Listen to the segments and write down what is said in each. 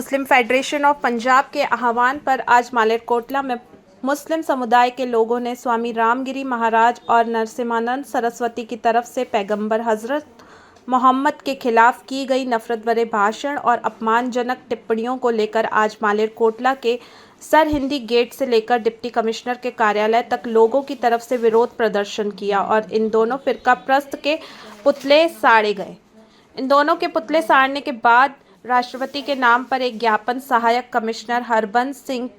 Muslim federation of Punjab के आह्वान पर आज मालेरकोटला में मुस्लिम समुदाय के लोगों ने स्वामी रामगिरी महाराज और नरसिम्हानंद सरस्वती की तरफ से पैगंबर हजरत मोहम्मद के खिलाफ की गई नफरत भरे भाषण और अपमानजनक टिप्पणियों को लेकर आज मालेरकोटला के सरहिंदी गेट से लेकर डिप्टी कमिश्नर के कार्यालय तक लोगों की तरफ से विरोध प्रदर्शन किया और इन दोनों फिरका प्रस्त के पुतले साड़े गए। इन दोनों के पुतले साड़ने के बाद राष्ट्रपति के नाम पर एक ज्ञापन सहायक कमिश्नर हरबंस सिंह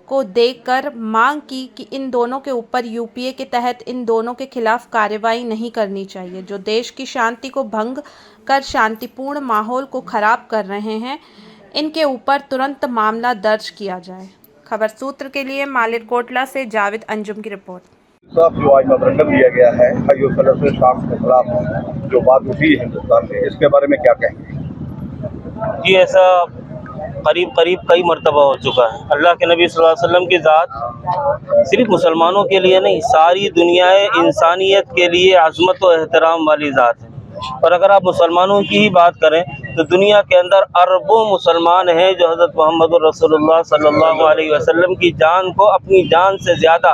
को देकर मांग की कि इन दोनों के ऊपर यूपीए के तहत इन दोनों के खिलाफ कार्रवाई नहीं करनी चाहिए, जो देश की शांति को भंग कर शांतिपूर्ण माहौल को खराब कर रहे हैं। इनके ऊपर तुरंत मामला दर्ज किया जाए। खबर सूत्र के लिए मालेरकोटला से जावेद अंजुम की रिपोर्ट। जो आज मेमोरेंडम दिया गया है शाम के खिलाफ जो बात उठी है हिंदुस्तान में, इसके बारे में क्या कहेंगे? जी, ऐसा करीब कई मरतबा हो चुका है। अल्लाह के नबी सल्लल्लाहु अलैहि वसल्लम की ज़ात सिर्फ मुसलमानों के लिए नहीं, सारी दुनिया इंसानियत के लिए अज़मत और एहतराम वाली ज़ात है। और अगर आप मुसलमानों की ही बात करें तो दुनिया के अंदर अरबों मुसलमान हैं जो हज़रत मोहम्मद रसूलुल्लाह सल्लल्लाहु अलैहि वसल्लम की जान को अपनी जान से ज़्यादा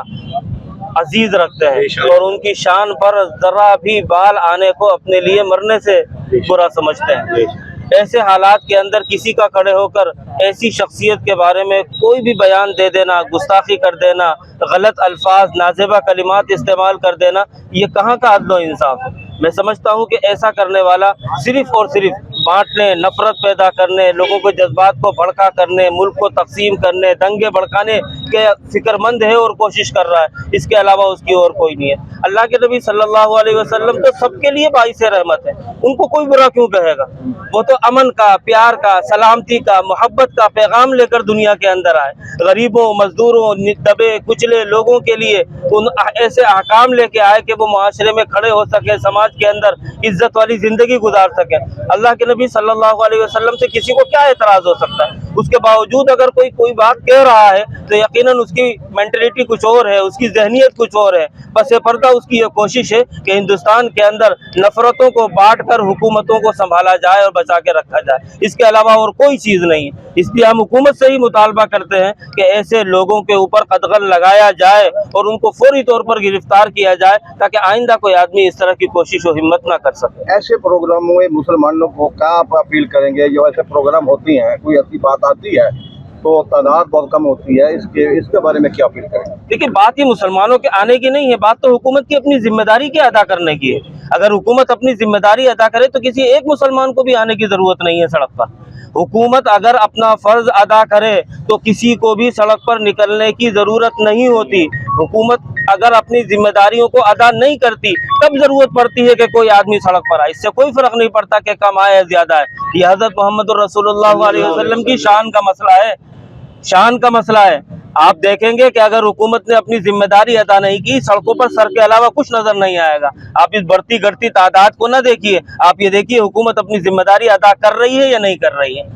अजीज़ रखते हैं और उनकी शान पर ज़रा भी बाल आने को अपने लिए मरने से बुरा समझते हैं। ऐसे हालात के अंदर किसी का खड़े होकर ऐसी शख्सियत के बारे में कोई भी बयान दे देना, गुस्ताखी कर देना, गलत अल्फाज नाज़ेबा कलिमात इस्तेमाल कर देना, ये कहाँ का अदल व इंसाफ है? मैं समझता हूँ कि ऐसा करने वाला सिर्फ़ और सिर्फ बांटने, नफरत पैदा करने, लोगों के जज्बात को भड़का करने, मुल्क को तकसीम करने, दंगे भड़काने के फिक्रमंद है और कोशिश कर रहा है। इसके अलावा उसकी और कोई नहीं है। अल्लाह के नबी सल्लल्लाहु अलैहि वसल्लम तो सबके लिए बाइसे रहमत है, उनको कोई बुरा क्यों कहेगा? वो तो अमन का, प्यार का, सलामती का, मोहब्बत का पैगाम लेकर दुनिया के अंदर आए। गरीबों, मजदूरों, दबे कुचले लोगों के लिए उन ऐसे अहकाम लेके आए कि वो माशरे में खड़े हो सके, समाज के अंदर इज्जत वाली ज़िंदगी गुजार सके। अल्लाह के नबी सल्लल्लाहु अलैहि वसल्लम से किसी को क्या एतराज़ हो सकता है? उसके बावजूद अगर कोई बात कह रहा है तो यकीनन उसकी मेंटलिटी कुछ और है, उसकी जहनियत कुछ और है। बस ये पर्दा उसकी ये कोशिश है कि हिंदुस्तान के अंदर नफरतों को बांट कर हुकूमतों को संभाला जाए और बचा के रखा जाए। इसके अलावा और कोई चीज़ नहीं है। इसलिए हम हुकूमत से ही मुतालबा करते हैं कि ऐसे लोगों के ऊपर कदगन लगाया जाए और उनको फौरी तौर पर गिरफ्तार किया जाए ताकि आइंदा कोई आदमी इस तरह की कोशिश और हिम्मत ना कर सके। ऐसे प्रोग्रामों में मुसलमानों को क्या आप अपील करेंगे? जो ऐसे प्रोग्राम होती हैं, कोई ऐसी बात आती है तो तादाद बहुत कम होती है, इसके बारे में क्या अपील करेंगे? देखिए, बात ही मुसलमानों के आने की नहीं है, बात तो हुकूमत की अपनी जिम्मेदारी के अदा करने की है। अगर हुकूमत अपनी जिम्मेदारी अदा करे तो किसी एक मुसलमान को भी आने की ज़रूरत नहीं है सड़क पर। हुकूमत अगर अपना फ़र्ज़ अदा करे तो किसी को भी सड़क पर निकलने की ज़रूरत नहीं होती। हुकूमत अगर अपनी जिम्मेदारियों को अदा नहीं करती तब ज़रूरत पड़ती है कि कोई आदमी सड़क पर आए। इससे कोई फ़र्क नहीं पड़ता कि कम आए या ज़्यादा है। यह हज़रत मोहम्मद रसूलुल्लाह अलैहि वसल्लम की शान का मसला है, शान का मसला है। आप देखेंगे कि अगर हुकूमत ने अपनी जिम्मेदारी अदा नहीं की, सड़कों पर सर के अलावा कुछ नजर नहीं आएगा। आप इस बढ़ती घटती तादाद को ना देखिए, आप ये देखिए हुकूमत अपनी जिम्मेदारी अदा कर रही है या नहीं कर रही है।